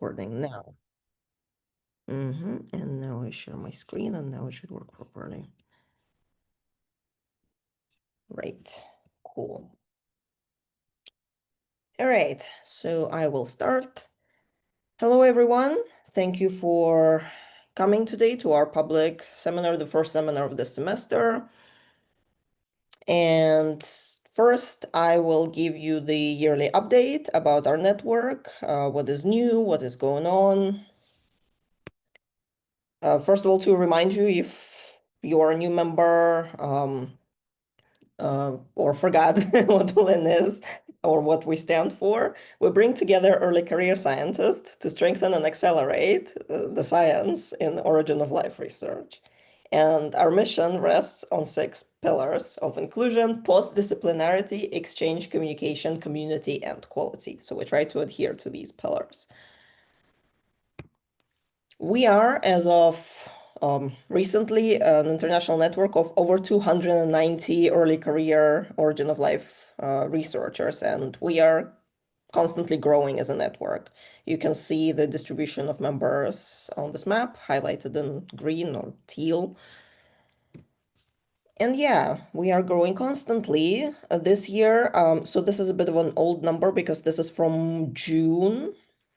recording now. And now I share my screen and now it should work properly. Right, cool. All right, so I will start. Hello, everyone. Thank you for coming today to our public seminar, the first seminar of the semester. And first, I will give you the yearly update about our network, what is new, what is going on. First of all, to remind you, if you're a new member or forgot what OoLEN is or what we stand for, we bring together early career scientists to strengthen and accelerate the science in origin of life research. And our mission rests on 6 pillars of inclusion, post-disciplinarity, exchange, communication, community, and quality. So we try to adhere to these pillars. We are, as of recently, an international network of over 290 early career origin of life researchers, and we are constantly growing as a network. You can see the distribution of members on this map, highlighted in green or teal. And yeah, we are growing constantly this year. So this is a bit of an old number because this is from June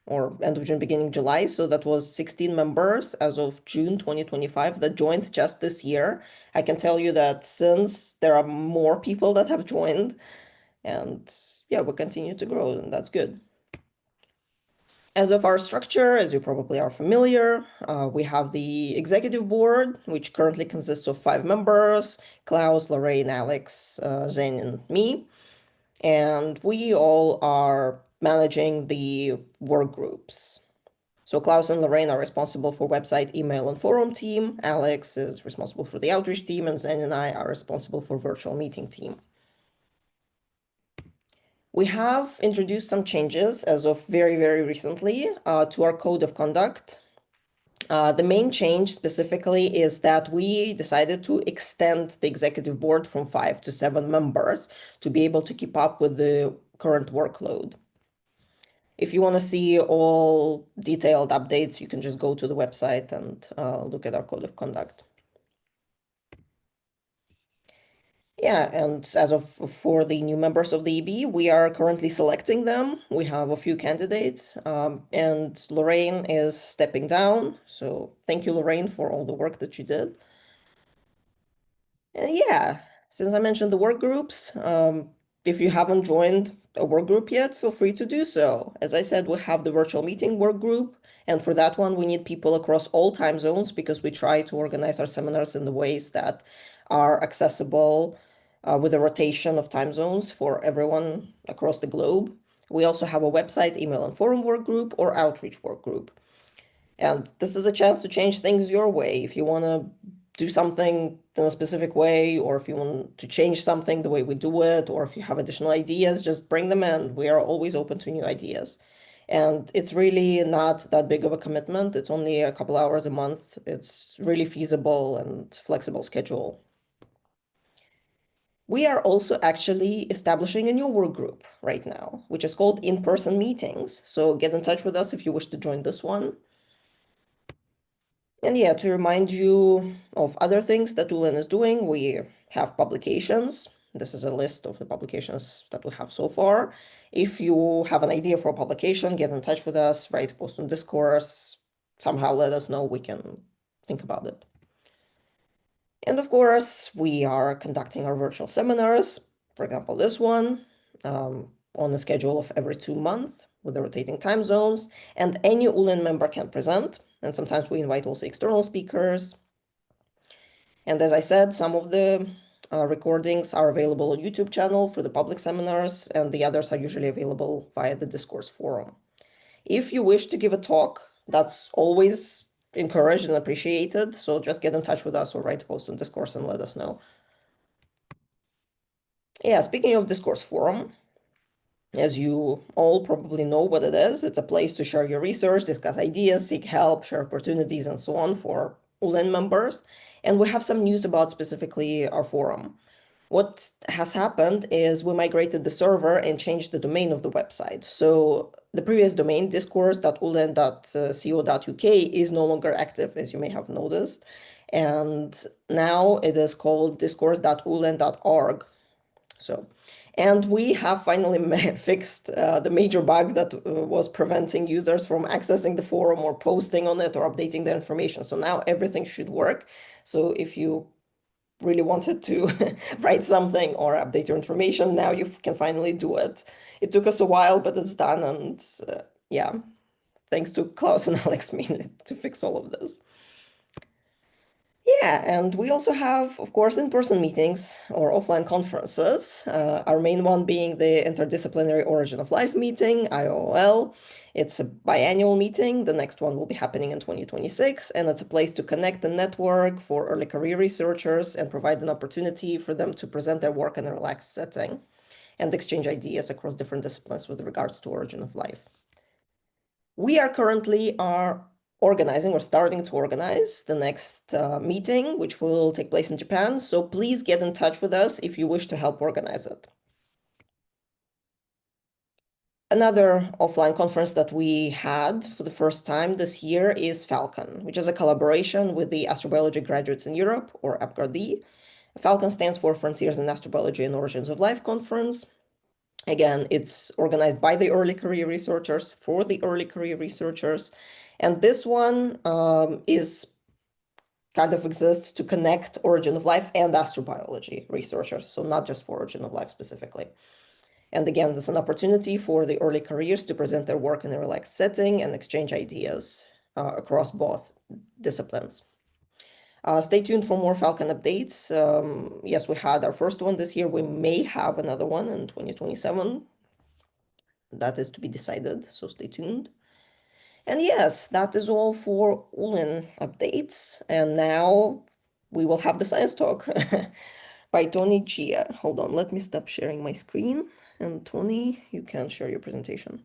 or end of June, beginning July. So that was 16 members as of June 2025 that joined just this year. I can tell you that since there are more people that have joined, and yeah, we continue to grow, and that's good. As of our structure, as you probably are familiar, we have the executive board, which currently consists of 5 members, Klaus, Lorraine, Alex, Zane, and me. And we all are managing the work groups. So Klaus and Lorraine are responsible for website, email, and forum team. Alex is responsible for the outreach team, and Zane and I are responsible for virtual meeting team. We have introduced some changes as of very, very recently to our code of conduct. The main change specifically is that we decided to extend the executive board from 5 to 7 members to be able to keep up with the current workload. If you want to see all detailed updates, you can just go to the website and look at our code of conduct. Yeah, and as of for the new members of the EB, we are currently selecting them. We have a few candidates, and Lorraine is stepping down. So thank you, Lorraine, for all the work that you did. And yeah, since I mentioned the work groups, if you haven't joined a work group yet, feel free to do so. As I said, we have the virtual meeting work group, and for that one, we need people across all time zones because we try to organize our seminars in the ways that are accessible with a rotation of time zones for everyone across the globe. We also have a website, email, and forum work group or outreach work group. And this is a chance to change things your way. If you want to do something in a specific way, or if you want to change something the way we do it, or if you have additional ideas, just bring them in. We are always open to new ideas. And it's really not that big of a commitment. It's only a couple hours a month. It's really feasible and flexible schedule. We are also actually establishing a new work group right now, which is called in-person meetings. So get in touch with us if you wish to join this one. And yeah, to remind you of other things that OoLEN is doing, we have publications. This is a list of the publications that we have so far. If you have an idea for a publication, get in touch with us, write a post on Discourse, somehow let us know, we can think about it. And of course, we are conducting our virtual seminars, for example, this one, on a schedule of every 2 months with the rotating time zones, and any OoLEN member can present. And sometimes we invite also external speakers. And as I said, some of the recordings are available on YouTube channel for the public seminars, and the others are usually available via the Discourse forum. If you wish to give a talk, that's always encouraged and appreciated. So just get in touch with us or write a post on Discourse and let us know. Yeah, speaking of Discourse forum, as you all probably know what it is, it's a place to share your research, discuss ideas, seek help, share opportunities, and so on for OoLEN members. And we have some news about specifically our forum. What has happened is we migrated the server and changed the domain of the website. So the previous domain, discourse.oolen.co.uk, is no longer active, as you may have noticed. And now it is called discourse.oolen.org. So, and we have finally fixed the major bug that was preventing users from accessing the forum or posting on it or updating their information. So now everything should work. So if you really wanted to write something or update your information, now you can finally do it. It took us a while, but it's done. And yeah, thanks to Klaus and Alex mainly to fix all of this. Yeah, and we also have, of course, in-person meetings or offline conferences. Our main one being the Interdisciplinary Origin of Life meeting, IOL. It's a biannual meeting. The next one will be happening in 2026, and it's a place to connect the network for early career researchers and provide an opportunity for them to present their work in a relaxed setting and exchange ideas across different disciplines with regards to origin of life. We are currently organizing or starting to organize the next meeting, which will take place in Japan. So please get in touch with us if you wish to help organize it. Another offline conference that we had for the first time this year is Falcon, which is a collaboration with the Astrobiology Graduates in Europe, or APGARD. Falcon stands for Frontiers in Astrobiology and Origins of Life Conference. Again, it's organized by the early career researchers for the early career researchers. And this one is kind of exists to connect origin of life and astrobiology researchers, so not just for origin of life specifically. And again, there's an opportunity for the early careers to present their work in a relaxed setting and exchange ideas across both disciplines. Stay tuned for more Falcon updates. Yes, we had our first one this year. We may have another one in 2027. That is to be decided, so stay tuned. And yes, that is all for OoLEN updates. And now we will have the science talk by Tony Jia. Hold on, let me stop sharing my screen. And Tony, you can share your presentation.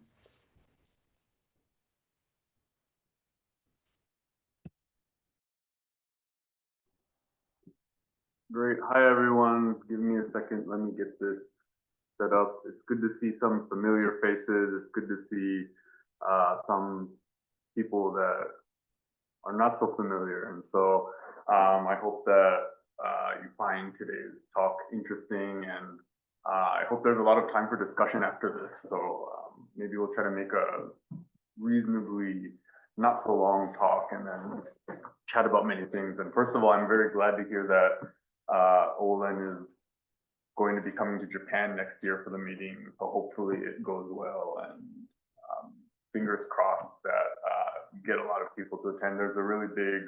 Great. Hi, everyone. Give me a second. Let me get this set up. It's good to see some familiar faces. It's good to see some people that are not so familiar. And so I hope that you find today's talk interesting, and I hope there's a lot of time for discussion after this. So maybe we'll try to make a reasonably not so long talk and then chat about many things. And first of all, I'm very glad to hear that OoLEN is going to be coming to Japan next year for the meeting. So hopefully it goes well, and fingers crossed that you get a lot of people to attend. There's a really big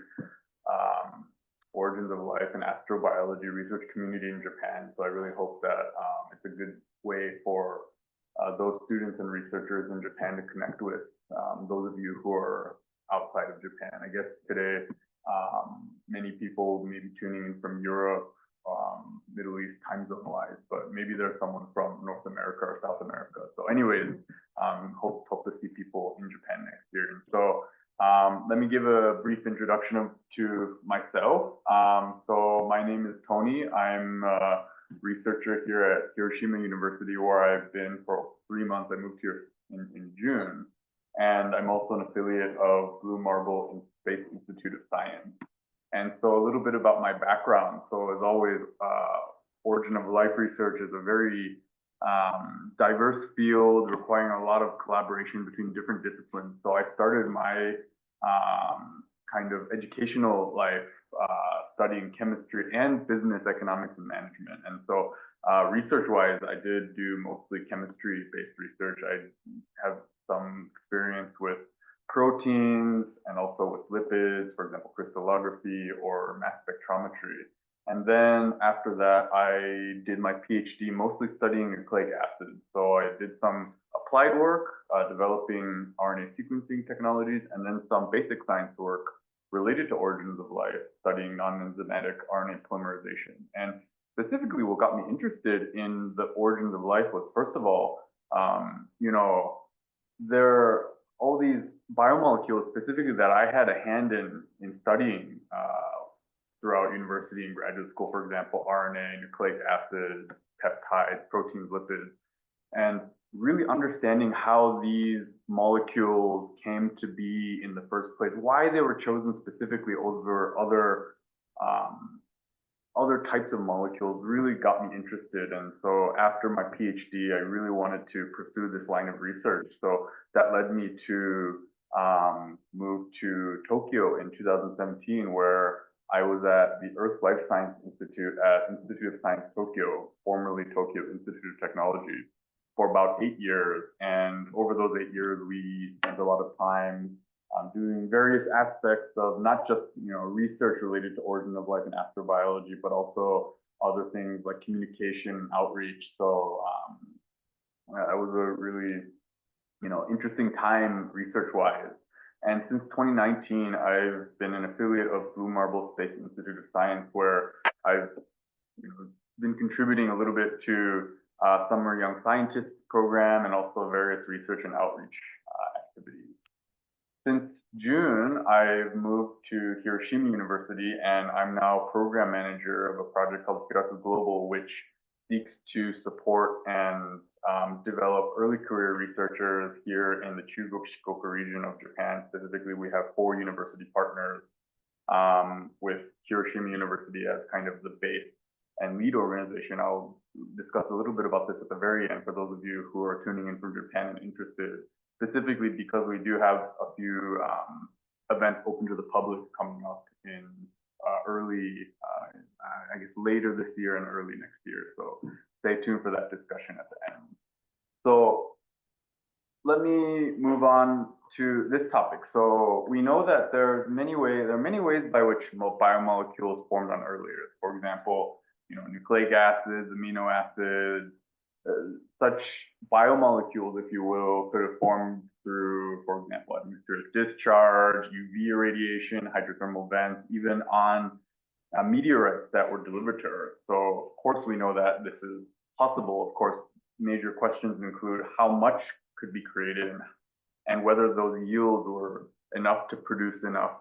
origins of life and astrobiology research community in Japan. So I really hope that it's a good way for those students and researchers in Japan to connect with those of you who are outside of Japan. I guess today, many people may be tuning in from Europe, Middle East time zone wise, but maybe there's someone from North America or South America. So anyways, hope to see people in Japan next year. And so let me give a brief introduction to myself. So my name is Tony. I'm a researcher here at Hiroshima University, where I've been for 3 months. I moved here in June. And I'm also an affiliate of Blue Marble Space Institute of Science. And so a little bit about my background. So as always, origin of life research is a very diverse field requiring a lot of collaboration between different disciplines. So I started my kind of educational life studying chemistry and business, economics, and management. And so research-wise, I did do mostly chemistry-based research. I have some experience with proteins and also with lipids, for example, crystallography or mass spectrometry. And then after that, I did my PhD mostly studying nucleic acids. So I did some applied work, developing RNA sequencing technologies, and then some basic science work related to origins of life, studying non-enzymatic RNA polymerization. And specifically, what got me interested in the origins of life was, first of all, there are all these biomolecules specifically that I had a hand in studying throughout university and graduate school, for example, RNA, nucleic acids, peptides, proteins, lipids, and really understanding how these molecules came to be in the first place, why they were chosen specifically over other types of molecules really got me interested. And so after my PhD, I really wanted to pursue this line of research. So that led me to move to Tokyo in 2017, where I was at the Earth Life Science Institute at Institute of Science Tokyo, formerly Tokyo Institute of Technology, for about 8 years. And over those 8 years, we spent a lot of time doing various aspects of not just research related to origin of life and astrobiology, but also other things like communication, outreach. So it was a really interesting time research-wise. And since 2019, I've been an affiliate of Blue Marble Space Institute of Science, where I've been contributing a little bit to Summer Young Scientist program and also various research and outreach activities. Since June, I've moved to Hiroshima University, and I'm now program manager of a project called Hiraku Global, which seeks to support and develop early career researchers here in the Chugoku Shikoku region of Japan. Specifically, we have 4 university partners, with Hiroshima University as kind of the base and lead organization. I'll discuss a little bit about this at the very end for those of you who are tuning in from Japan and interested, specifically because we do have a few events open to the public coming up in I guess later this year and early next year. So stay tuned for that discussion at the end. So let me move on to this topic. So we know that there are many ways by which biomolecules formed on early Earth. For example, nucleic acids, amino acids, such biomolecules, if you will, could have formed through, for example, atmospheric discharge, UV irradiation, hydrothermal vents, even on meteorites that were delivered to Earth. So of course we know that this is possible. Of course, major questions include how much could be created and whether those yields were enough to produce enough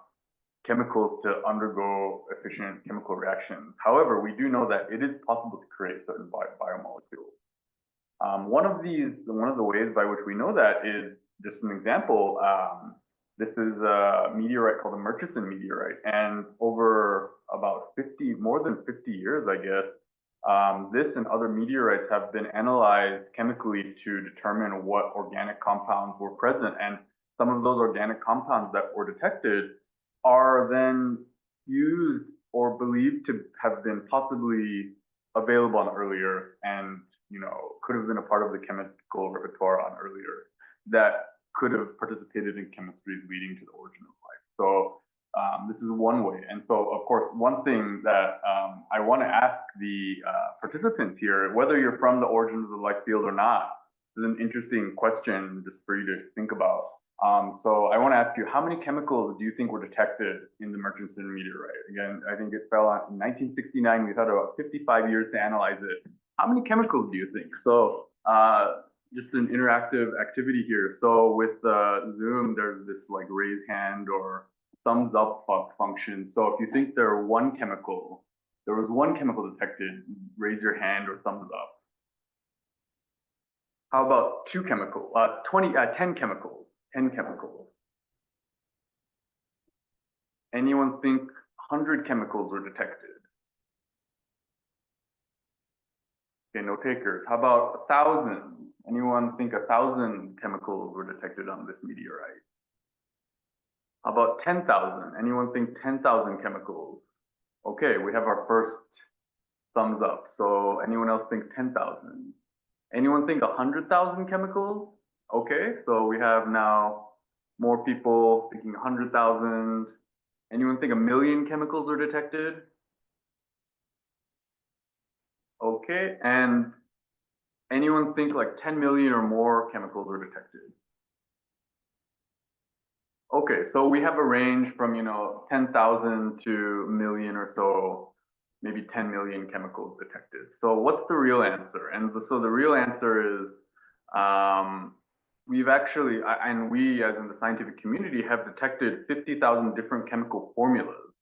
chemicals to undergo efficient chemical reactions. However, we do know that it is possible to create certain biomolecules. One of the ways by which we know that is just an example. This is a meteorite called the Murchison meteorite, and over about more than 50 years, I guess, this and other meteorites have been analyzed chemically to determine what organic compounds were present, and some of those organic compounds that were detected are then used or believed to have been possibly available on early Earth, and could have been a part of the chemical repertoire on early Earth that could have participated in chemistry leading to the origin of life. So this is one way. And so, of course, one thing that I want to ask the participants here, whether you're from the origins of the life field or not, is an interesting question just for you to think about. So I want to ask you, how many chemicals do you think were detected in the Murchison meteorite? Again, I think it fell out in 1969. We've had about 55 years to analyze it. How many chemicals do you think? So just an interactive activity here. So with Zoom, there's this like raise hand or thumbs up function. So if you think there was one chemical detected, raise your hand or thumbs up. How about 2 chemicals? 10 chemicals. 10 chemicals. Anyone think 100 chemicals were detected? Okay, no takers. How about 1,000? Anyone think 1,000 chemicals were detected on this meteorite? How about 10,000? Anyone think 10,000 chemicals? Okay, we have our first thumbs up. So anyone else think 10,000? Anyone think 100,000 chemicals? Okay, so we have now more people thinking 100,000. Anyone think 1,000,000 chemicals were detected? Okay, and anyone think like 10 million or more chemicals were detected? Okay, so we have a range from 10,000 to 1,000,000 or so, maybe 10 million chemicals detected. So what's the real answer? And so the real answer is we've actually, and we as in the scientific community, have detected 50,000 different chemical formulas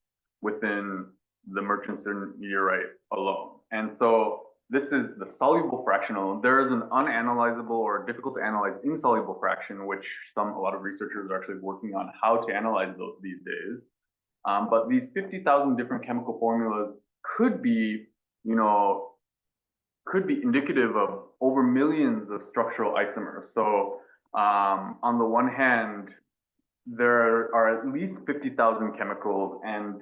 within the Murchison meteorite alone. And so this is the soluble fractional. There is an unanalyzable or difficult to analyze insoluble fraction, which a lot of researchers are actually working on how to analyze those these days. But these 50,000 different chemical formulas could be, could be indicative of over millions of structural isomers. So on the one hand, there are at least 50,000 chemicals and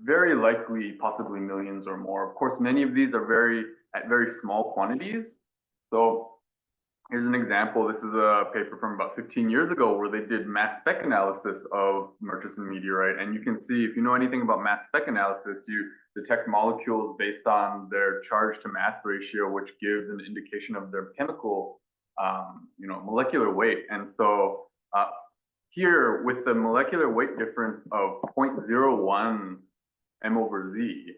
very likely possibly millions or more. Of course, many of these are at very small quantities. So here's an example. This is a paper from about 15 years ago where they did mass spec analysis of Murchison meteorite. And you can see, if you know anything about mass spec analysis, you detect molecules based on their charge to mass ratio, which gives an indication of their chemical, molecular weight. And so here, with the molecular weight difference of 0.01 m over z,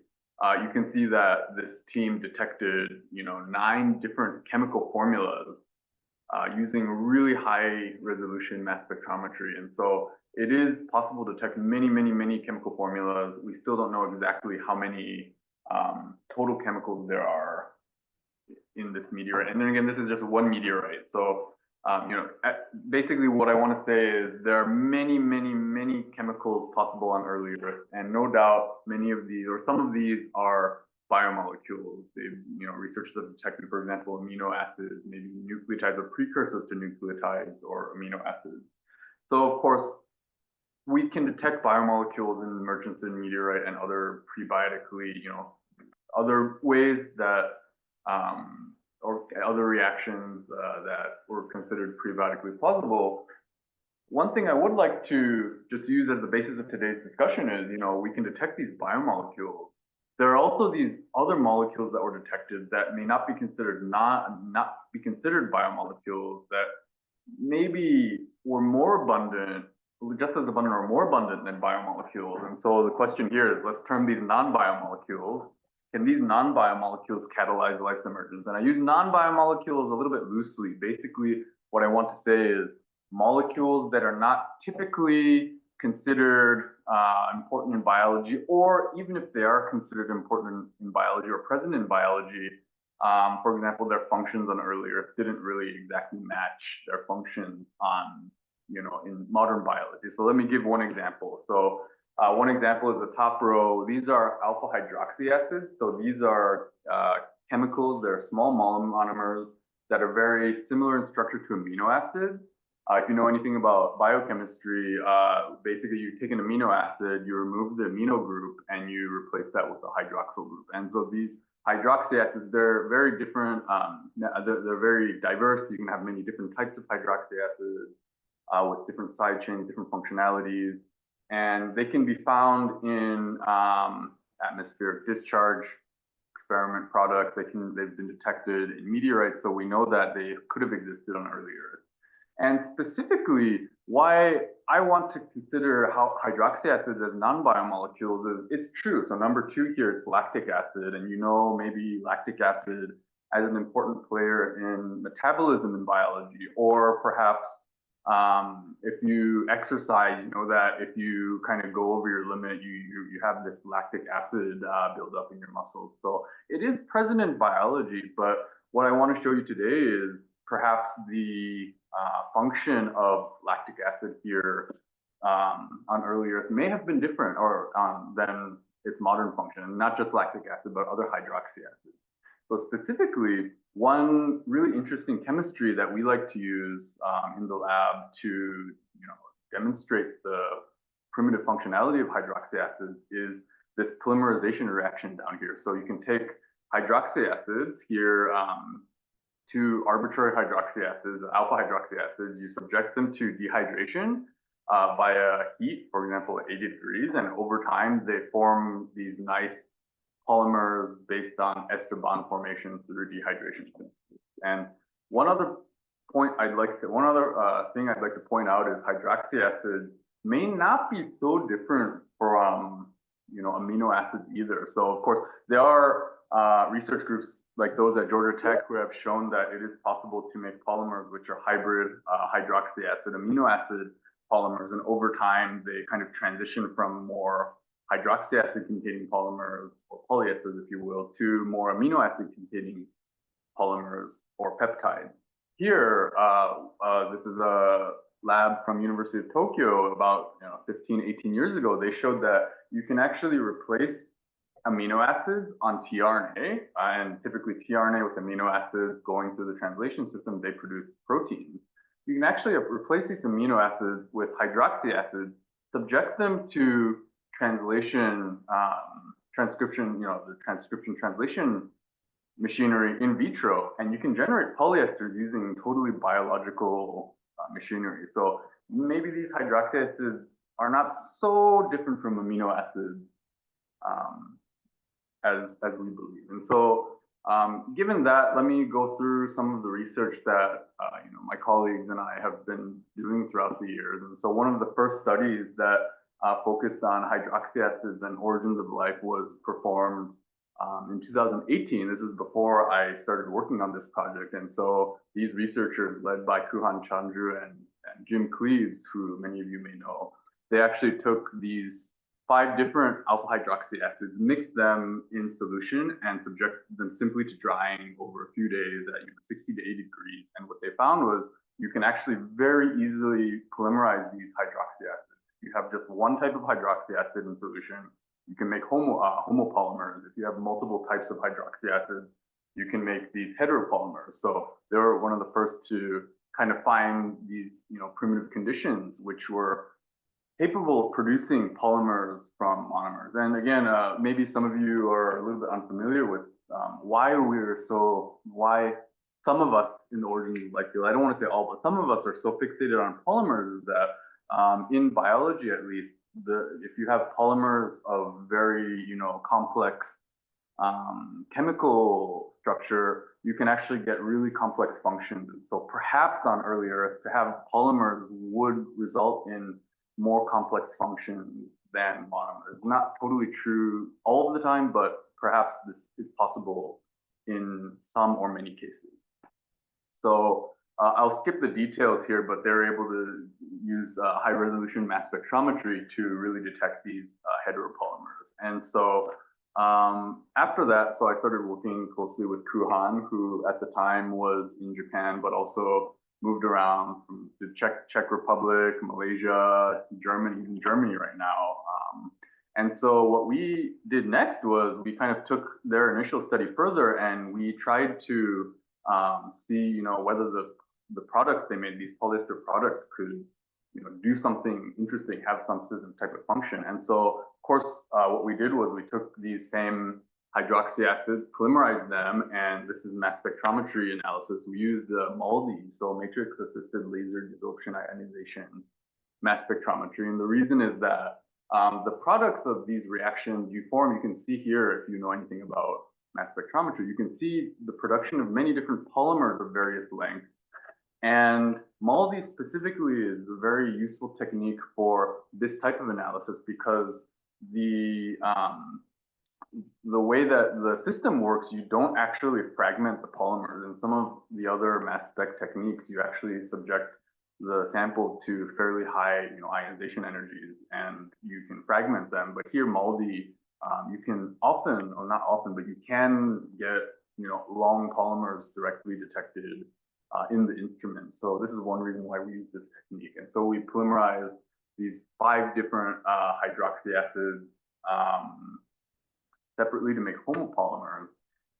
you can see that this team detected, 9 different chemical formulas using really high resolution mass spectrometry. And so it is possible to detect many, many, many chemical formulas. We still don't know exactly how many total chemicals there are in this meteorite. And then again, this is just one meteorite. So, basically what I want to say is there are many, many, many chemicals possible on early Earth. And no doubt many of these, or some of these, are biomolecules. Researchers have detected, for example, amino acids, maybe nucleotides or precursors to nucleotides or amino acids. So, of course, we can detect biomolecules in the Murchison meteorite and other prebiotically, other ways that, or other reactions that were considered prebiotically plausible. One thing I would like to just use as the basis of today's discussion is, we can detect these biomolecules. There are also these other molecules that were detected that may not be considered not be considered biomolecules that maybe were more abundant, just as abundant or more abundant than biomolecules. And so the question here is, let's term these non-biomolecules. Can these non-biomolecules catalyze lysomergence? And I use non-biomolecules a little bit loosely. Basically, what I want to say is molecules that are not typically considered important in biology, or even if they are considered important in biology or present in biology, for example, their functions on early Earth didn't really exactly match their functions on, in modern biology. So let me give one example. So one example is the top row. These are alpha hydroxy acids. So these are chemicals. They're small monomers that are very similar in structure to amino acids. If you know anything about biochemistry, basically you take an amino acid, you remove the amino group, and you replace that with a hydroxyl group. And so these hydroxy acids, they're very different. They're very diverse. You can have many different types of hydroxy acids with different side chains, different functionalities. And they can be found in atmospheric discharge experiment products. They've been detected in meteorites, so we know that they could have existed on early Earth. And specifically, why I want to consider how hydroxy acids as non-biomolecules is, it's true. So number 2 here is lactic acid, and maybe lactic acid as an important player in metabolism in biology, or perhaps if you exercise, you know that if you kind of go over your limit, you have this lactic acid build up in your muscles. So it is present in biology, but what I want to show you today is perhaps the function of lactic acid here on early Earth may have been different than its modern function, not just lactic acid, but other hydroxy acids. So specifically, one really interesting chemistry that we like to use in the lab to demonstrate the primitive functionality of hydroxy acids is this polymerization reaction down here. So you can take hydroxy acids here, 2 arbitrary hydroxy acids, alpha hydroxy acids, you subject them to dehydration via heat, for example, at 80 degrees, and over time they form these nice polymers based on ester bond formation through dehydration. And one other thing I'd like to point out is hydroxy acids may not be so different from amino acids either. So of course there are research groups like those at Georgia Tech who have shown that it is possible to make polymers which are hybrid hydroxy acid amino acid polymers, and over time they kind of transition from more hydroxy acid containing polymers, or polyesters, if you will, to more amino acid containing polymers or peptides. Here, this is a lab from University of Tokyo about 15, 18 years ago. They showed that you can actually replace amino acids on tRNA, and typically tRNA with amino acids going through the translation system, they produce proteins. You can actually replace these amino acids with hydroxy acids, subject them to translation, transcription, the transcription translation machinery in vitro, and you can generate polyesters using totally biological machinery. So maybe these hydroxy acids are not so different from amino acids as we believe. And so given that, let me go through some of the research that my colleagues and I have been doing throughout the years. And so one of the first studies that focused on hydroxy acids and origins of life was performed in 2018. This is before I started working on this project. And so these researchers, led by Kuhan Chandru and Jim Cleaves, who many of you may know, they actually took these 5 different alpha hydroxy acids, mixed them in solution, and subjected them simply to drying over a few days at 60 to 80 degrees. And what they found was you can actually very easily polymerize these hydroxy acids. You have just one type of hydroxy acid in solution, you can make homopolymers. If you have multiple types of hydroxy acids, you can make these heteropolymers. So they were one of the first to kind of find these primitive conditions which were capable of producing polymers from monomers. And again, maybe some of you are a little bit unfamiliar with why some of us in the origins of life field, I don't want to say all, but some of us are so fixated on polymers is that in biology at least, if you have polymers of very complex chemical structure, you can actually get really complex functions. And so perhaps on early Earth, to have polymers would result in more complex functions than monomers. Not totally true all of the time, but perhaps this is possible in some or many cases. So I'll skip the details here, but they're able to use high resolution mass spectrometry to really detect these heteropolymers. And so after that, so I started working closely with Kuhan, who at the time was in Japan, but also moved around from the Czech Republic, Malaysia, Germany, even Germany right now. And so what we did next was we kind of took their initial study further, and we tried to see, whether the products they made, these polyester products, could do something interesting, have some specific type of function. And so, of course, what we did was we took these same hydroxy acids, polymerized them, and this is mass spectrometry analysis. We used MALDI, so matrix-assisted laser desorption ionization mass spectrometry. And the reason is that the products of these reactions you form, you can see here, if you know anything about mass spectrometry, you can see the production of many different polymers of various lengths. And MALDI specifically is a very useful technique for this type of analysis because the way that the system works, you don't actually fragment the polymers. In some of the other mass spec techniques, you actually subject the sample to fairly high ionization energies, and you can fragment them. But here, MALDI, you can often, or not often, but you can get long polymers directly detected in the instrument. So this is one reason why we use this technique. And so we polymerized these 5 different hydroxy acids separately to make homopolymers.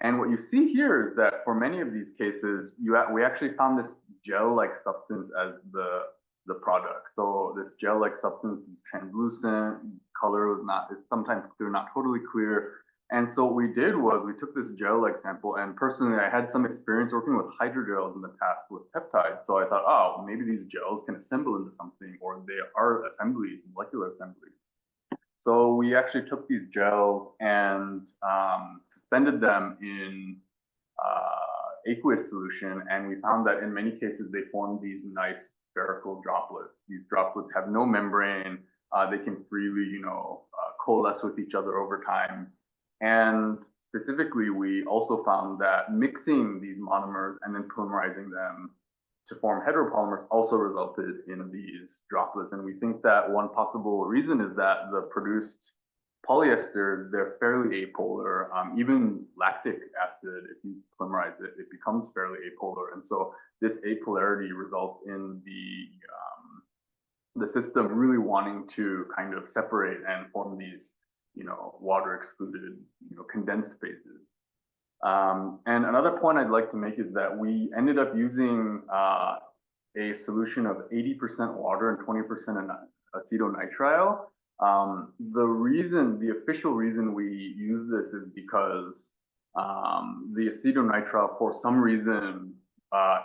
And what you see here is that for many of these cases, we actually found this gel-like substance as the product. So this gel-like substance is translucent, color is sometimes clear, not totally clear. And so what we did was we took this gel-like sample, and personally, I had some experience working with hydrogels in the past with peptides. So I thought, oh, maybe these gels can assemble into something, or they are assemblies, molecular assemblies. So we actually took these gels and suspended them in aqueous solution, and we found that in many cases they formed these nice spherical droplets. These droplets have no membrane. They can freely, coalesce with each other over time. And specifically, we also found that mixing these monomers and then polymerizing them to form heteropolymers also resulted in these droplets. And we think that one possible reason is that the produced polyester, they're fairly apolar. Even lactic acid, if you polymerize it, it becomes fairly apolar. And so this apolarity results in the system really wanting to kind of separate and form these, water excluded, condensed phases. And another point I'd like to make is that we ended up using a solution of 80% water and 20% acetonitrile. The official reason we use this is because the acetonitrile, for some reason,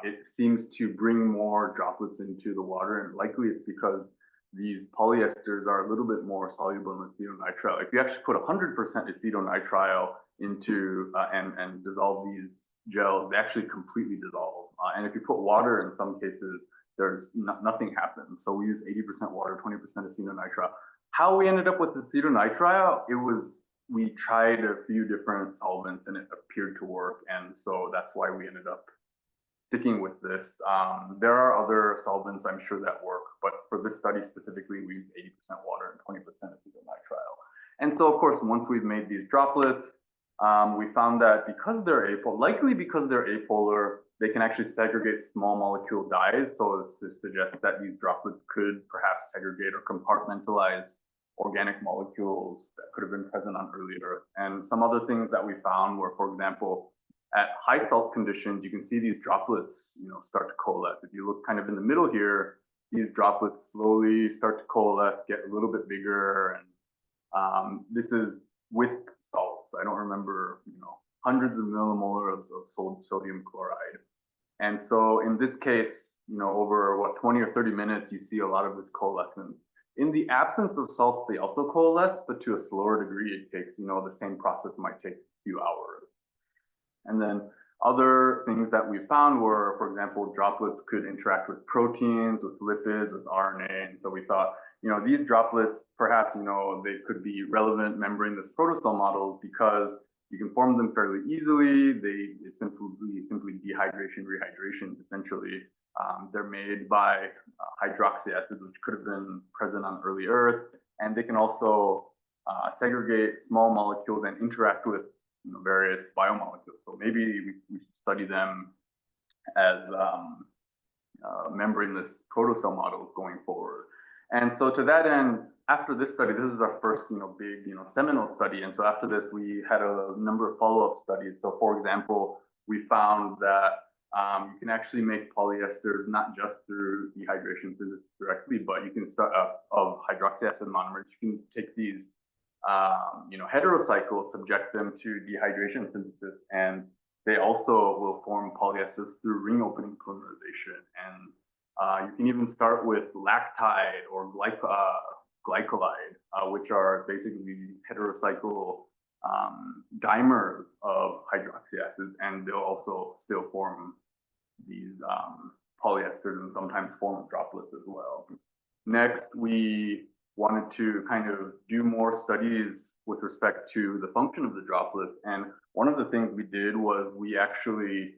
it seems to bring more droplets into the water, and likely it's because these polyesters are a little bit more soluble in acetonitrile. If you actually put 100% acetonitrile into and dissolve these gels, they actually completely dissolve. And if you put water, in some cases, there's nothing happens. So we use 80% water, 20% acetonitrile. How we ended up with acetonitrile, we tried a few different solvents and it appeared to work. And so that's why we ended up sticking with this. There are other solvents I'm sure that work, but for this study specifically, we use 80% water and 20% acetonitrile. And so, of course, once we've made these droplets, we found that because they're apolar, they can actually segregate small molecule dyes. So this suggests that these droplets could perhaps segregate or compartmentalize organic molecules that could have been present on early Earth. And some other things that we found were, for example, at high salt conditions, you can see these droplets, start to coalesce. If you look kind of in the middle here, these droplets slowly start to coalesce, get a little bit bigger, and this is with salts. I don't remember, hundreds of millimolar of sodium chloride. And so in this case, over 20 or 30 minutes, you see a lot of this coalescence. In the absence of salts, they also coalesce, but to a slower degree. It takes, the same process might take a few hours. And then other things that we found were, for example, droplets could interact with proteins, with lipids, with RNA. And so we thought, these droplets, perhaps, they could be relevant membraneless protocell models because you can form them fairly easily. It's simply dehydration, rehydration, essentially. They're made by hydroxy acids, which could have been present on early Earth. And they can also segregate small molecules and interact with various biomolecules. So maybe we should study them as membraneless protocell models going forward. And so to that end, after this study, this is our first, big, seminal study. And so after this, we had a number of follow-up studies. So for example, we found that you can actually make polyesters not just through dehydration physics directly, but you can start of hydroxy acid monomers. You can take these heterocycles, subject them to dehydration synthesis, and they also will form polyesters through ring opening polymerization. And you can even start with lactide or glycolide, which are basically heterocycle dimers of hydroxy acids, and they'll also still form these polyesters and sometimes form droplets as well. Next, we wanted to kind of do more studies with respect to the function of the droplets. And one of the things we did was we actually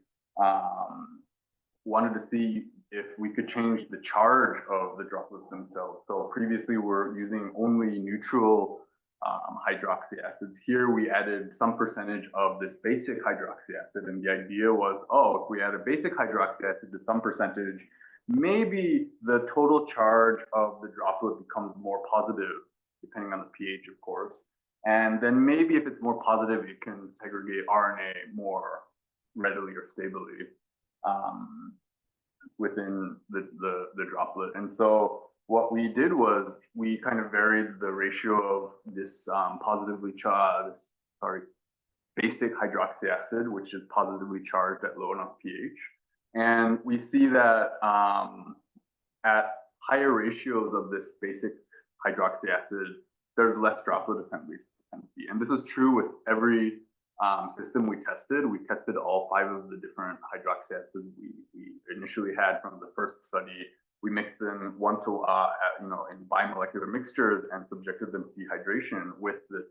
wanted to see if we could change the charge of the droplets themselves. So previously we're using only neutral hydroxy acids. Here we added some percentage of this basic hydroxy acid. And the idea was, if we add a basic hydroxy acid to some percentage, maybe the total charge of the droplet becomes more positive, depending on the pH, of course. And then maybe if it's more positive, it can segregate RNA more readily or stably within the droplet. And so what we did was we kind of varied the ratio of this basic hydroxy acid, which is positively charged at low enough pH. And we see that at higher ratios of this basic hydroxy acid, there's less droplet assembly. And this is true with every system we tested. We tested all 5 of the different hydroxy acids we initially had from the first study. We mixed them in bimolecular mixtures and subjected them to dehydration with this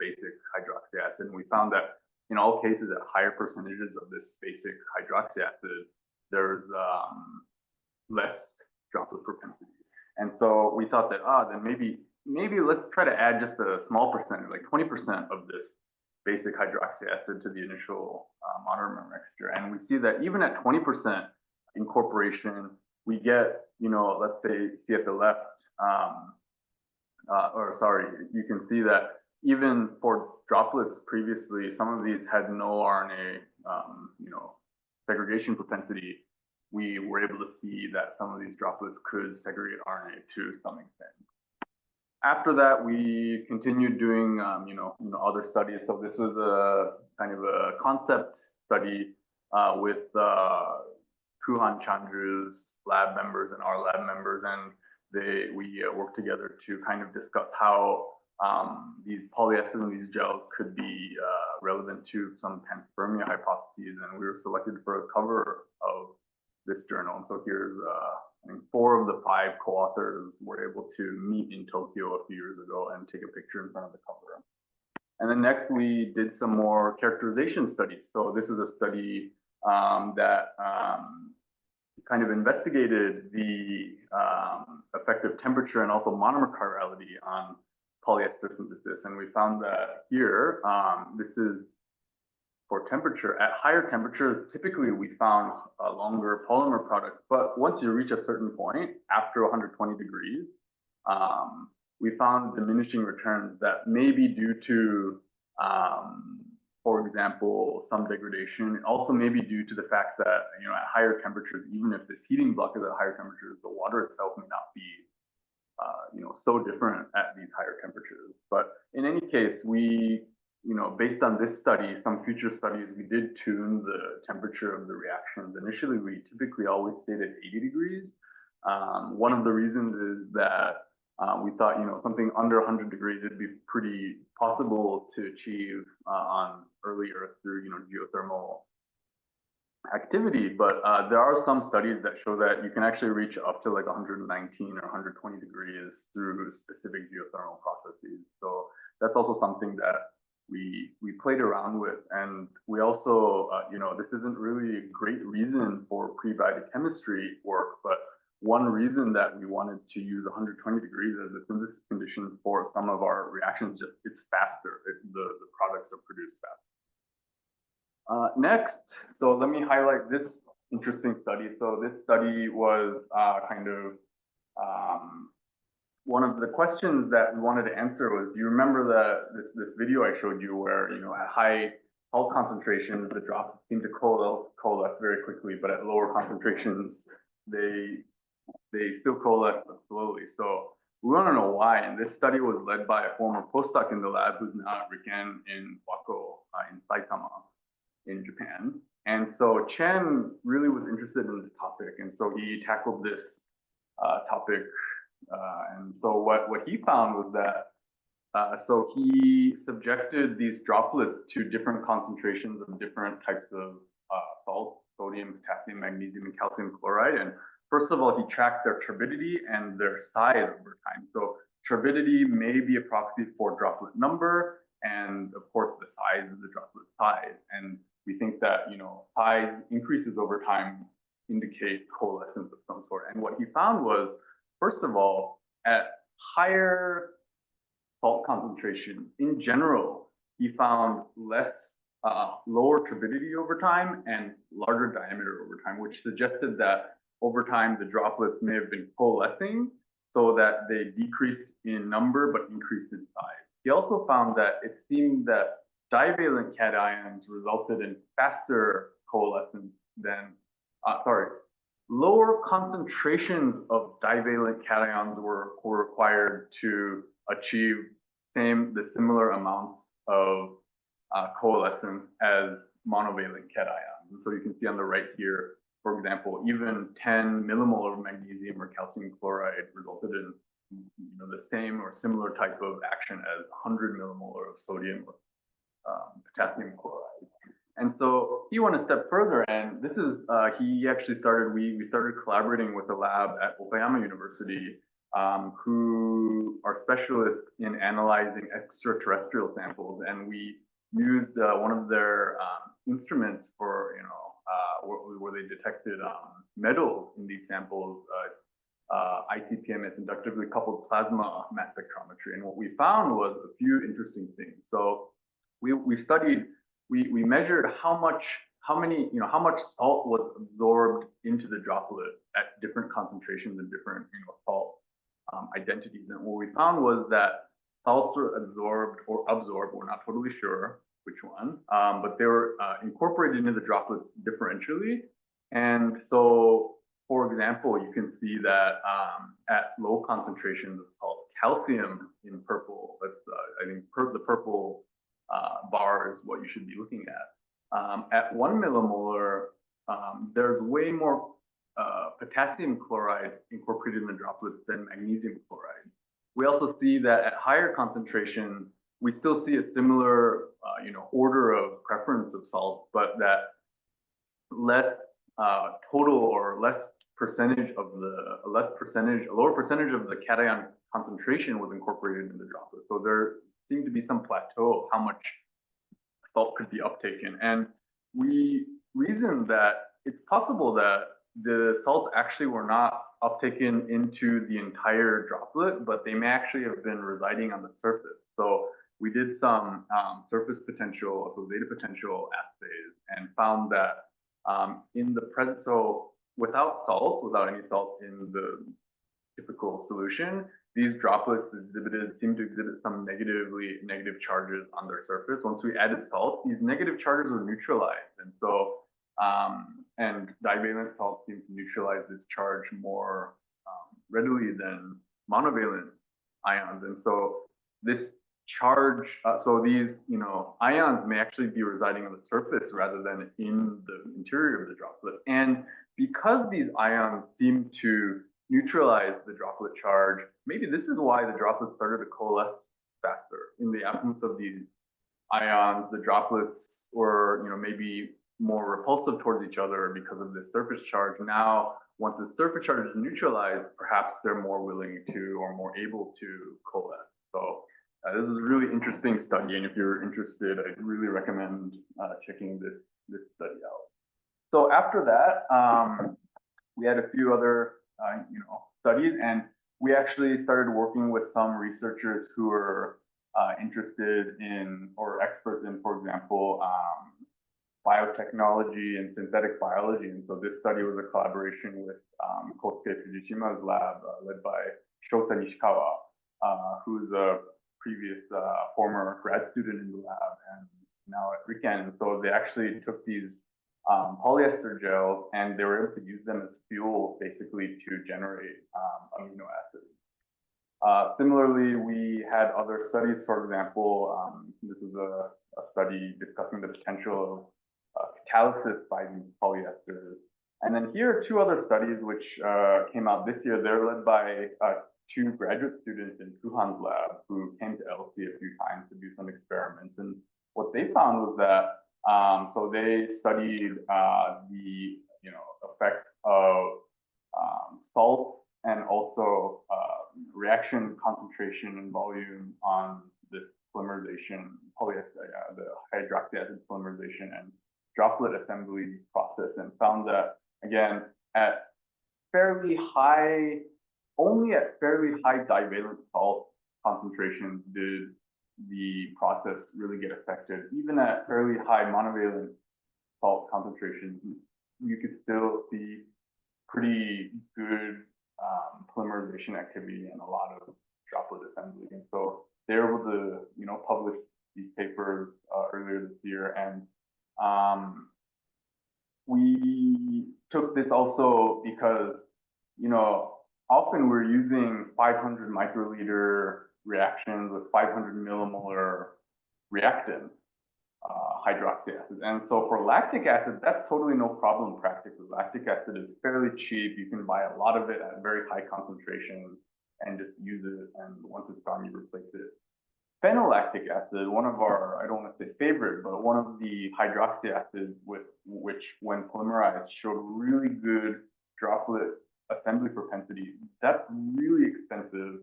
basic hydroxy acid. And we found that in all cases at higher percentages of this basic hydroxy acid, there's less droplet propensity. And so we thought that, then maybe maybe let's try to add just a small percentage, like 20% of this basic hydroxy acid to the initial monomer mixture. And we see that even at 20% incorporation, we get, let's say, see at the left, you can see that even for droplets previously, some of these had no RNA, segregation propensity. We were able to see that some of these droplets could segregate RNA to some extent. After that, we continued doing, other studies. So this was a kind of a concept study with Kuhan Chandru's lab members and our lab members, and we worked together to kind of discuss how these polyethylene gels could be relevant to some panspermia hypotheses, and we were selected for a cover of this journal. And so here's, I think 4 of the 5 co-authors were able to meet in Tokyo a few years ago and take a picture in front of the cover. And then next we did some more characterization studies. So this is a study that kind of investigated the effective temperature and also monomer chirality on polyester synthesis. And we found that here, this is for temperature. At higher temperatures, typically we found longer polymer products, but once you reach a certain point, after 120 degrees, we found diminishing returns that may be due to, for example, some degradation. Also may be due to the fact that, at higher temperatures, even if this heating block is at higher temperatures, the water itself may not be so different at these higher temperatures. But in any case, we, based on this study, some future studies, we did tune the temperature of the reactions. Initially, we typically always stayed at 80 degrees. One of the reasons is that we thought, something under 100 degrees would be pretty possible to achieve on early Earth through, geothermal activity. But there are some studies that show that you can actually reach up to like 119 or 120 degrees through specific geothermal processes. So that's also something that we played around with. And we also, this isn't really a great reason for prebiotic chemistry work, but one reason that we wanted to use 120 degrees as the synthesis conditions for some of our reactions, just it's faster. The products are produced faster. Next, so let me highlight this interesting study. So this study was one of the questions that we wanted to answer was, do you remember this video I showed you where, at high salt concentrations, the drops seem to coalesce very quickly, but at lower concentrations, they still coalesce slowly. So we want to know why. And this study was led by a former postdoc in the lab who's now at Riken in Wako in Saitama in Japan. And so Chen really was interested in this topic. And so he tackled this topic. And so what he found was that, so he subjected these droplets to different concentrations of different types of salts, sodium, potassium, magnesium, and calcium chloride. And first of all, he tracked their turbidity and their size over time. So turbidity may be a proxy for droplet number, and of course the size is the droplet size. And we think that, size increases over time indicate coalescence of some sort. And what he found was, first of all, at higher salt concentration, in general, he found lower turbidity over time and larger diameter over time, which suggested that over time the droplets may have been coalescing so that they decreased in number but increased in size. He also found that it seemed that divalent cations resulted in faster coalescence than, lower concentrations of divalent cations were required to achieve the similar amounts of coalescence as monovalent cations. And so you can see on the right here, for example, even 10 millimolar of magnesium or calcium chloride resulted in the same or similar type of action as 100 millimolar of sodium or potassium chloride. And so he went a step further, and this is, he actually started, we started collaborating with a lab at Okayama University who are specialists in analyzing extraterrestrial samples. And we used one of their instruments for, where they detected metals in these samples ICP-MS, inductively coupled plasma mass spectrometry. And what we found was a few interesting things. So we measured how much salt was absorbed into the droplet at different concentrations and different salt identities. And what we found was that salts were absorbed, we're not totally sure which one, but they were incorporated into the droplets differentially. And so, for example, you can see that at low concentrations of salt, calcium in purple, that's I think the purple bar is what you should be looking at. At 1 millimolar, there's way more potassium chloride incorporated in the droplets than magnesium chloride. We also see that at higher concentrations, we still see a similar, order of preference of salts, but that less total or less percentage of a lower percentage of the cation concentration was incorporated in the droplet. So there seemed to be some plateau of how much salt could be uptaken. And we reasoned that it's possible that the salts actually were not uptaken into the entire droplet, but they may actually have been residing on the surface. So we did some surface potential, so zeta potential assays, and found that so without any salt in the typical solution, these droplets seem to exhibit some negative charges on their surface. Once we added salt, these negative charges were neutralized. And so, and divalent salt seems to neutralize this charge more readily than monovalent ions. And so this charge, so these, ions may actually be residing on the surface rather than in the interior of the droplet. And because these ions seem to neutralize the droplet charge, maybe this is why the droplets started to coalesce faster. In the absence of these ions, the droplets were, maybe more repulsive towards each other because of this surface charge. Now, once the surface charge is neutralized, perhaps they're more willing to or more able to coalesce. So this is a really interesting study, and if you're interested, I'd really recommend checking this study out. So after that, we had a few other studies, and we actually started working with some researchers who are interested in or experts in, for example, biotechnology and synthetic biology. And so this study was a collaboration with Kosuke Fujishima's lab, led by Shota Nishikawa, who's a previous former grad student in the lab and now at RIKEN. And so they actually took these polyester gels, and they were able to use them as fuel, basically, to generate amino acids. Similarly, we had other studies. For example, this is a study discussing the potential of catalysis by these polyesters. And then here are two other studies which came out this year. They're led by two graduate students in Kuhan's lab who came to LC a few times to do some experiments. And what they found was that so they studied the effect of salt and also reaction concentration and volume on this polymerization, the hydroxy acid polymerization and droplet assembly process, and found that, again, only at fairly high divalent salt concentrations did the process really get affected. Even at fairly high monovalent salt concentrations, you could still see pretty good polymerization activity and a lot of droplet assembly. And so they were able to, publish these papers earlier this year. And we took this also because, often we're using 500 microliter reactions with 500 millimolar reactant hydroxy acid. And so for lactic acid, that's totally no problem practically. Lactic acid is fairly cheap. You can buy a lot of it at very high concentrations and just use it. And once it's gone, you replace it. Phenolactic acid, one of our, I don't want to say favorite, but one of the hydroxy acids which when polymerized showed really good droplet assembly propensity. That's really expensive.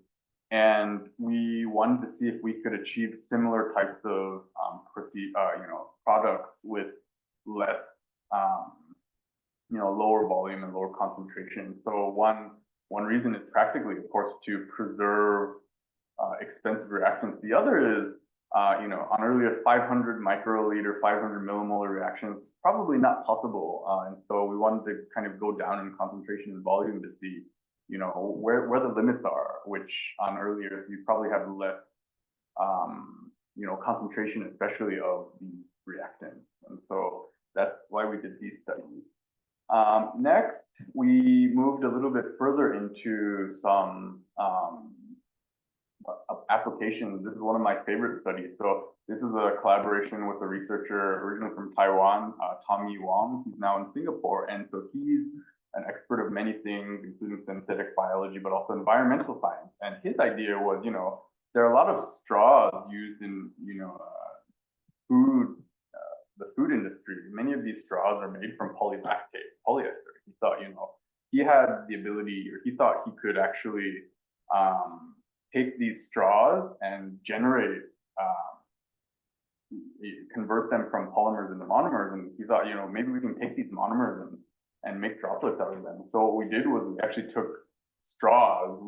And we wanted to see if we could achieve similar types of products with less, lower volume and lower concentration. So one one reason is practically, of course, to preserve expensive reactants. The other is, on earlier 500 microliter, 500 millimolar reactions, probably not possible. And so we wanted to kind of go down in concentration and volume to see, where the limits are, which on earlier, you probably have less, concentration, especially of these reactants. And so that's why we did these studies. Next, we moved a little bit further into some applications. This is one of my favorite studies. So this is a collaboration with a researcher originally from Taiwan, Tommy Wong. He's now in Singapore. And so he's an expert of many things, including synthetic biology, but also environmental science. And his idea was, there are a lot of straws used in, food, the food industry. Many of these straws are made from polylactate, polyester. He thought, he had the ability, or he thought he could actually take these straws and generate, convert them from polymers into monomers. And he thought, maybe we can take these monomers and make droplets out of them. So what we did was we actually took straws.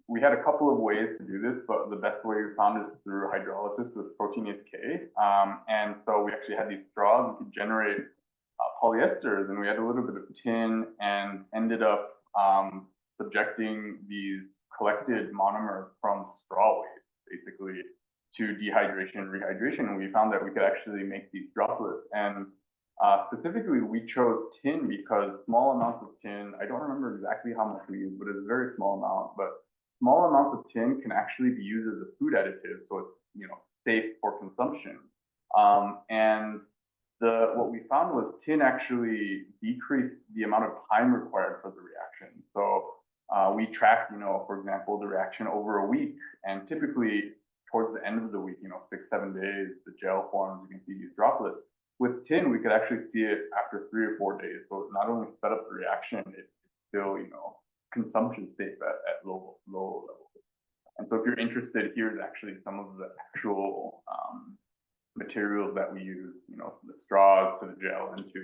We had a couple of ways to do this, but the best way we found is through hydrolysis with proteinase K. And so we actually had these straws. We could generate polyesters, and we had a little bit of tin, and ended up subjecting these collected monomers from straw waste, basically, to dehydration and rehydration. And we found that we could actually make these droplets. And specifically, we chose tin because small amounts of tin, I don't remember exactly how much we used, but it's a very small amount. But small amounts of tin can actually be used as a food additive, so it's safe for consumption. And what we found was tin actually decreased the amount of time required for the reaction. So we tracked, for example, the reaction over a week, and typically towards the end of the week, 6-7 days, the gel forms, you can see these droplets. With tin, we could actually see it after 3 or 4 days. So it not only sped up the reaction, it's still, consumption safe at low levels. And so if you're interested, here's actually some of the actual materials that we use, the straws to the gel and to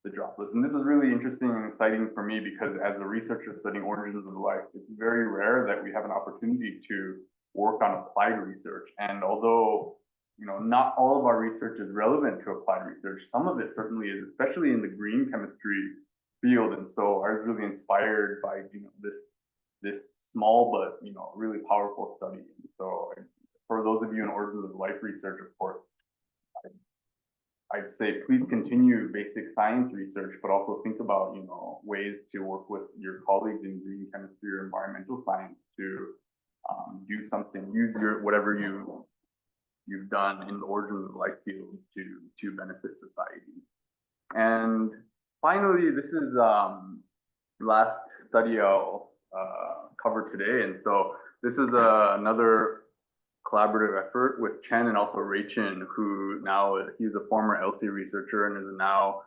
the droplets. And this is really interesting and exciting for me because as a researcher studying origins of life, it's very rare that we have an opportunity to work on applied research. And although, not all of our research is relevant to applied research, some of it certainly is, especially in the green chemistry field. And so I was really inspired by, this small but, really powerful study. And so for those of you in origins of life research, of course, I'd say please continue basic science research, but also think about, ways to work with your colleagues in green chemistry or environmental science to do something, use whatever you've done in the origins of life field to benefit society. And finally, this is the last study I'll cover today. And so this is another collaborative effort with Chen and also Ray Chin, who now he's a former LC researcher and is now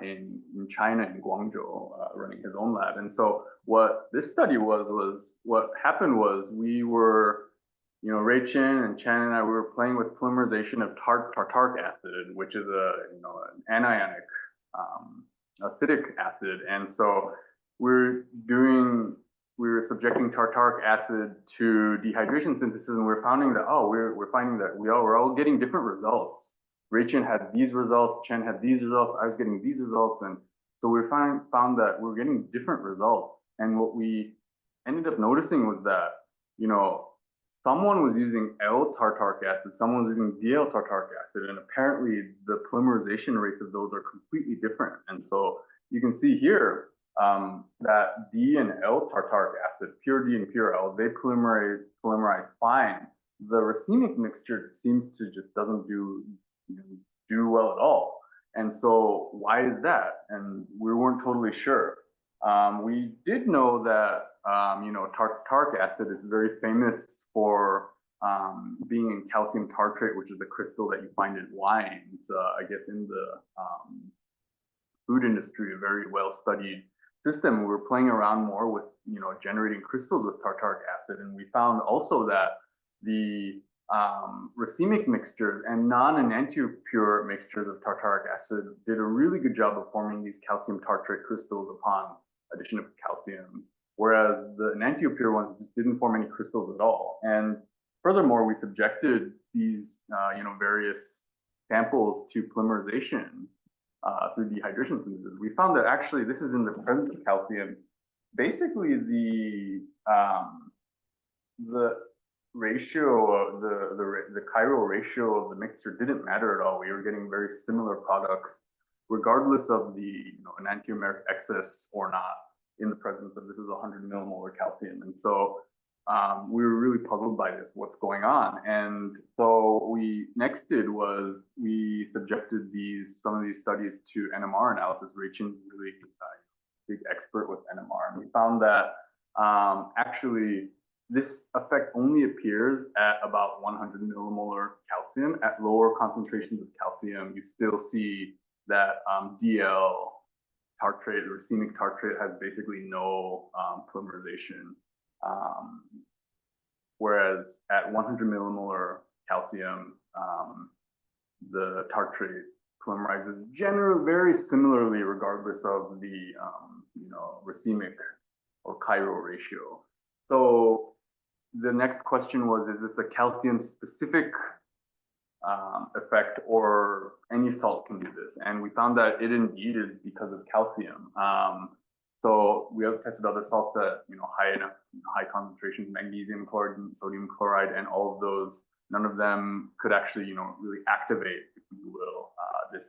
in China, in Guangzhou, running his own lab. And so what this study was what happened was we were, Ray Chin and Chen and I, we were playing with polymerization of tartaric acid, which is an anionic acidic acid. And so we were subjecting tartaric acid to dehydration synthesis, and we're finding that, we're finding that we're all getting different results. Ray Chin had these results, Chen had these results, I was getting these results. And so we found that we're getting different results. And what we ended up noticing was that, someone was using L-tartaric acid, someone was using DL-tartaric acid, and apparently the polymerization rates of those are completely different. And so you can see here that D and L-tartaric acid, pure D and pure L, they polymerize fine. The racemic mixture seems to just doesn't do well at all. And so why is that? And we weren't totally sure. We did know that tartaric acid is very famous for being in calcium tartrate, which is the crystal that you find in wines. I guess in the food industry, a very well-studied system. We were playing around more with generating crystals with tartaric acid, and we found also that the racemic mixtures and non-enantiomer mixtures of tartaric acid did a really good job of forming these calcium tartrate crystals upon addition of calcium. whereas the enantiopure ones just didn't form any crystals at all. And furthermore, we subjected these, various samples to polymerization through dehydration synthesis. We found that actually this is in the presence of calcium. Basically, the ratio, the chiral ratio of the mixture didn't matter at all. We were getting very similar products, regardless of the enantiomeric excess or not, in the presence of, this is 100 millimolar calcium. And so we were really puzzled by this, what's going on. And so we next did was we subjected some of these studies to NMR analysis. Rachin's really big expert with NMR, and we found that actually this effect only appears at about 100 millimolar calcium. At lower concentrations of calcium, you still see that DL tartrate, racemic tartrate, has basically no polymerization. Whereas at 100 millimolar calcium, the tartrate polymerizes generally very similarly, regardless of the racemic or chiral ratio. So the next question was, is this a calcium specific effect, or any salt can do this? And we found that it indeed is because of calcium. So we have tested other salts at high concentrations, magnesium chloride, sodium chloride, and all of those. None of them could actually really activate, if you will, this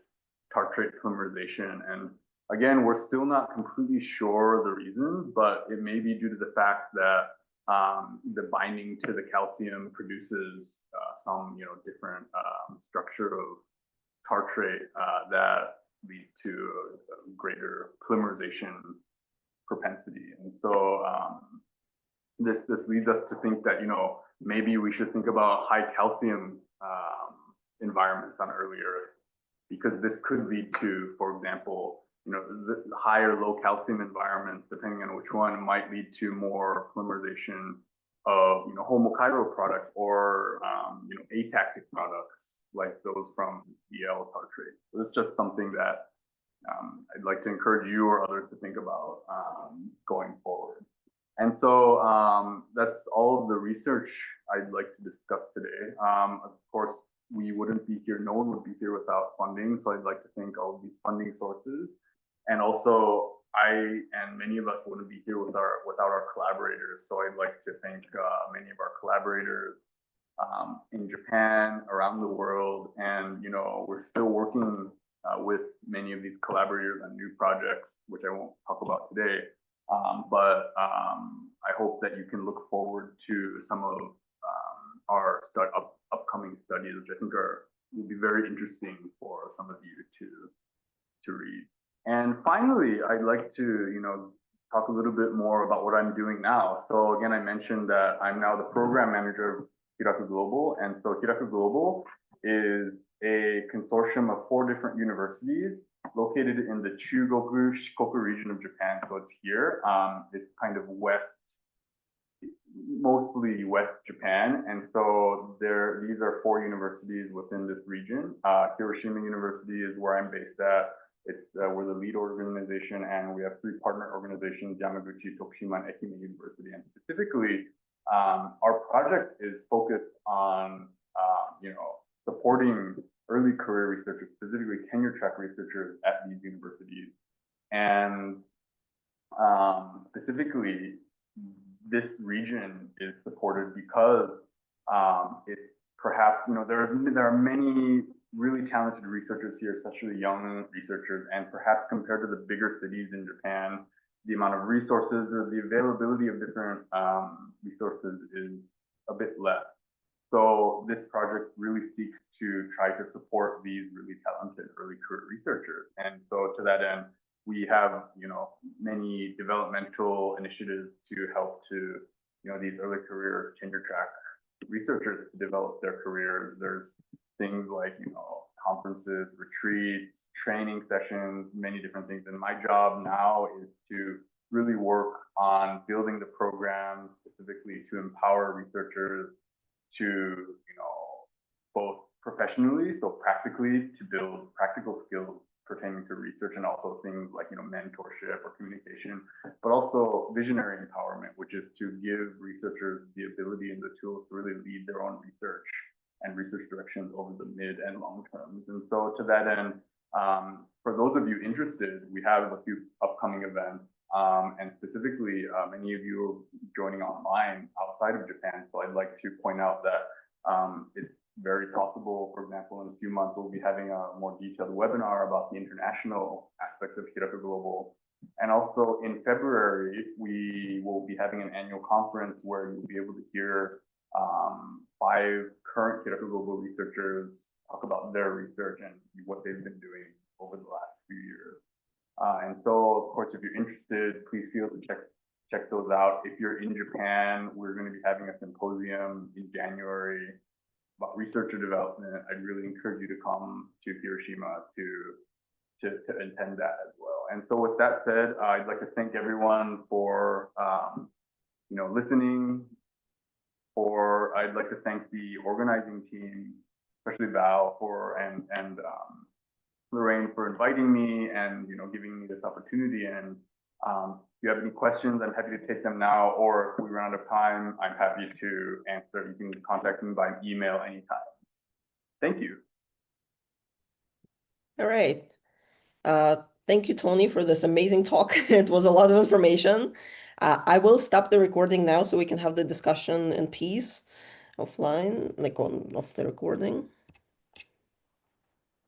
tartrate polymerization. And again, we're still not completely sure the reason, but it may be due to the fact that the binding to the calcium produces some different structure of tartrate that leads to a greater polymerization propensity. And so this leads us to think that maybe we should think about high calcium environments on early Earth, because this could lead to, for example, the high or low calcium environments, depending on which one, might lead to more polymerization of homochiral products, or atactic products like those from DL tartrate. So it's just something that I'd like to encourage you or others to think about going forward. And so that's all of the research I'd like to discuss today. Of course, we wouldn't be here, no one would be here without funding. So I'd like to thank all of these funding sources. And also, I and many of us wouldn't be here without our collaborators. So I'd like to thank many of our collaborators in Japan, around the world. And, we're still working with many of these collaborators on new projects, which I won't talk about today. But I hope that you can look forward to some of our upcoming studies, which I think will be very interesting for some of you to read. And finally, I'd like to talk a little bit more about what I'm doing now. So again, I mentioned that I'm now the program manager of Hiraku Global, and so Hiraku Global is a consortium of 4 different universities located in the Chugoku Shikoku region of Japan. So it's here. It's kind of mostly West Japan. And so these are 4 universities within this region. Hiroshima University is where I'm based at. We're the lead organization, and we have 3 partner organizations, Yamaguchi, Tokushima, and Ehime University. And specifically, our project is focused on supporting early career researchers, specifically tenure track researchers at these universities. And specifically, this region is supported because it's perhaps, there are many really talented researchers here, especially young researchers, and perhaps compared to the bigger cities in Japan, the amount of resources or the availability of different resources is a bit less. So this project really seeks to try to support these really talented early career researchers. And so to that end, we have, many developmental initiatives to help to, these early career tenure track researchers to develop their careers. There's things like, conferences, retreats, training sessions, many different things. And my job now is to really work on building the program specifically to empower researchers to, both professionally, so practically, to build practical skills pertaining to research, and also things like, mentorship or communication, but also visionary empowerment, which is to give researchers the ability and the tools to really lead their own research and research directions over the mid and long terms. And so to that end, for those of you interested, we have a few upcoming events, and specifically, many of you are joining online outside of Japan. So I'd like to point out that it's very possible, for example, in a few months, we'll be having a more detailed webinar about the international aspects of Hiraku Global. And also in February, we will be having an annual conference where you'll be able to hear 5 current Hiraku Global researchers talk about their research and what they've been doing over the last few years. And so, of course, if you're interested, please feel to check those out. If you're in Japan, we're going to be having a symposium in January about researcher development. I'd really encourage you to come to Hiroshima to attend that as well. And so with that said, I'd like to thank everyone for listening. I'd like to thank the organizing team, especially Val and Lorraine for inviting me and giving me this opportunity. And if you have any questions, I'm happy to take them now, or if we run out of time, I'm happy to answer. You can contact me by email anytime. Thank you. All right. Thank you, Tony, for this amazing talk. It was a lot of information. I will stop the recording now so we can have the discussion in peace offline, like off the recording.